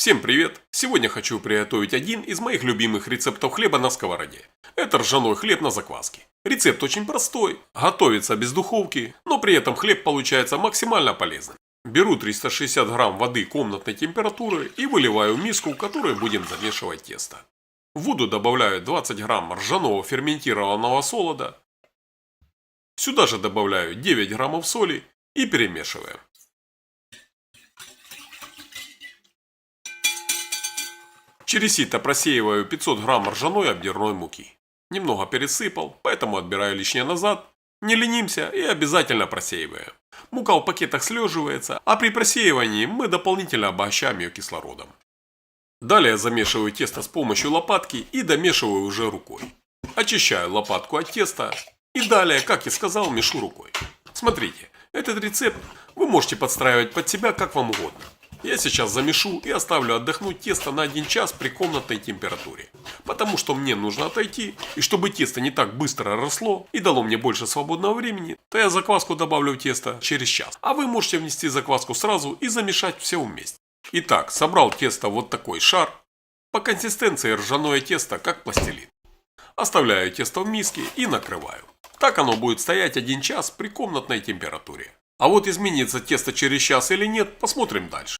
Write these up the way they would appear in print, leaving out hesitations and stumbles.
Всем привет! Сегодня хочу приготовить один из моих любимых рецептов хлеба на сковороде. Это ржаной хлеб на закваске. Рецепт очень простой, готовится без духовки, но при этом хлеб получается максимально полезным. Беру 360 грамм воды комнатной температуры и выливаю в миску, в которой будем замешивать тесто. В воду добавляю 20 грамм ржаного ферментированного солода. Сюда же добавляю 9 граммов соли и перемешиваем. Через сито просеиваю 500 грамм ржаной обдирной муки. Немного пересыпал, поэтому отбираю лишнее назад. Не ленимся и обязательно просеиваем. Мука в пакетах слеживается, а при просеивании мы дополнительно обогащаем ее кислородом. Далее замешиваю тесто с помощью лопатки и домешиваю уже рукой. Очищаю лопатку от теста и далее, как я сказал, мешу рукой. Смотрите, этот рецепт вы можете подстраивать под себя как вам угодно. Я сейчас замешу и оставлю отдохнуть тесто на 1 час при комнатной температуре. Потому что мне нужно отойти, и чтобы тесто не так быстро росло и дало мне больше свободного времени, то я закваску добавлю в тесто через час. А вы можете внести закваску сразу и замешать все вместе. Итак, собрал тесто вот такой шар. По консистенции ржаное тесто как пластилин. Оставляю тесто в миске и накрываю. Так оно будет стоять 1 час при комнатной температуре. А вот изменится тесто через час или нет, посмотрим дальше.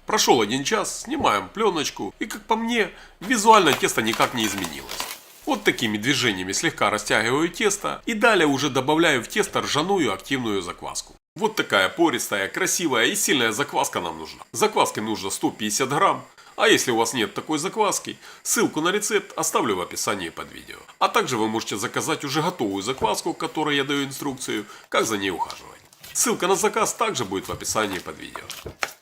Прошел 1 час, снимаем пленочку, и как по мне, визуально тесто никак не изменилось. Вот такими движениями слегка растягиваю тесто и далее уже добавляю в тесто ржаную активную закваску. Вот такая пористая, красивая и сильная закваска нам нужна. Закваски нужно 150 грамм, а если у вас нет такой закваски, ссылку на рецепт оставлю в описании под видео. А также вы можете заказать уже готовую закваску, которой я даю инструкцию, как за ней ухаживать. Ссылка на заказ также будет в описании под видео.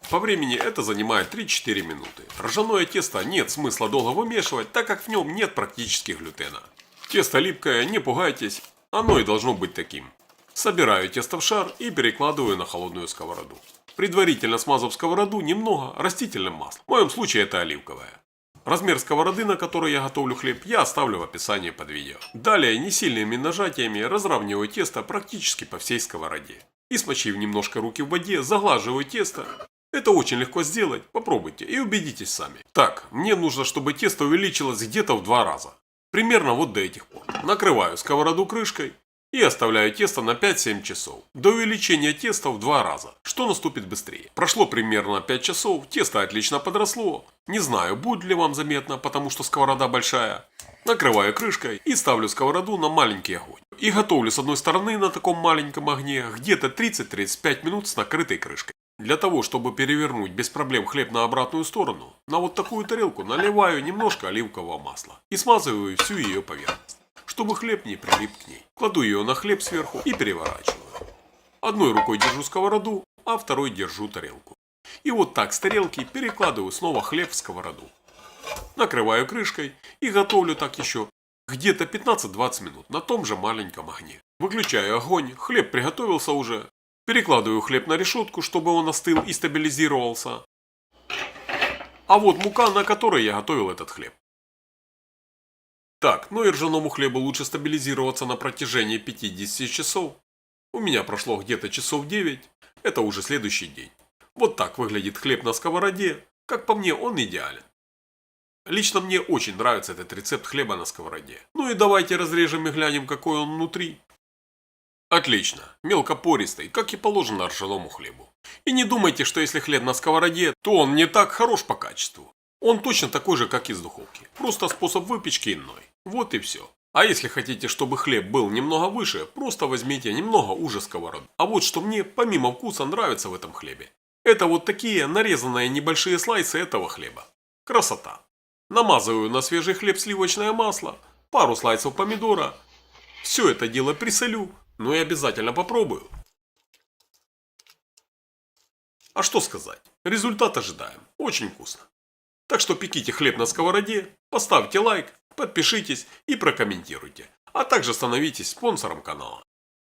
По времени это занимает 3-4 минуты. Ржаное тесто нет смысла долго вымешивать, так как в нем нет практически глютена. Тесто липкое, не пугайтесь, оно и должно быть таким. Собираю тесто в шар и перекладываю на холодную сковороду. Предварительно смазав сковороду немного растительным маслом. В моем случае это оливковое. Размер сковороды, на которой я готовлю хлеб, я оставлю в описании под видео. Далее несильными нажатиями разравниваю тесто практически по всей сковороде. И смочив немножко руки в воде, заглаживаю тесто. Это очень легко сделать, попробуйте и убедитесь сами. Так, мне нужно, чтобы тесто увеличилось где-то в 2 раза. Примерно вот до этих пор. Накрываю сковороду крышкой и оставляю тесто на 5-7 часов. До увеличения теста в 2 раза, что наступит быстрее. Прошло примерно 5 часов, тесто отлично подросло. Не знаю, будет ли вам заметно, потому что сковорода большая. Накрываю крышкой и ставлю сковороду на маленький огонь. И готовлю с одной стороны на таком маленьком огне где-то 30-35 минут с накрытой крышкой. Для того, чтобы перевернуть без проблем хлеб на обратную сторону, на вот такую тарелку наливаю немножко оливкового масла и смазываю всю ее поверхность, чтобы хлеб не прилип к ней. Кладу ее на хлеб сверху и переворачиваю. Одной рукой держу сковороду, а второй держу тарелку. И вот так с тарелки перекладываю снова хлеб в сковороду. Накрываю крышкой и готовлю так еще где-то 15-20 минут на том же маленьком огне. Выключаю огонь, хлеб приготовился уже. Перекладываю хлеб на решетку, чтобы он остыл и стабилизировался. А вот мука, на которой я готовил этот хлеб. Так, ну и ржаному хлебу лучше стабилизироваться на протяжении 50 часов. У меня прошло где-то часов 9, это уже следующий день. Вот так выглядит хлеб на сковороде, как по мне он идеален. Лично мне очень нравится этот рецепт хлеба на сковороде. Ну и давайте разрежем и глянем, какой он внутри. Отлично, мелкопористый, как и положено ржаному хлебу. И не думайте, что если хлеб на сковороде, то он не так хорош по качеству. Он точно такой же, как из духовки. Просто способ выпечки иной. Вот и все. А если хотите, чтобы хлеб был немного выше, просто возьмите немного уже сковороду. А вот что мне помимо вкуса нравится в этом хлебе. Это вот такие нарезанные небольшие слайсы этого хлеба. Красота. Намазываю на свежий хлеб сливочное масло, пару слайсов помидора. Все это дело присолю. Ну и обязательно попробую. А что сказать? Результат ожидаем. Очень вкусно. Так что пеките хлеб на сковороде, поставьте лайк, подпишитесь и прокомментируйте. А также становитесь спонсором канала.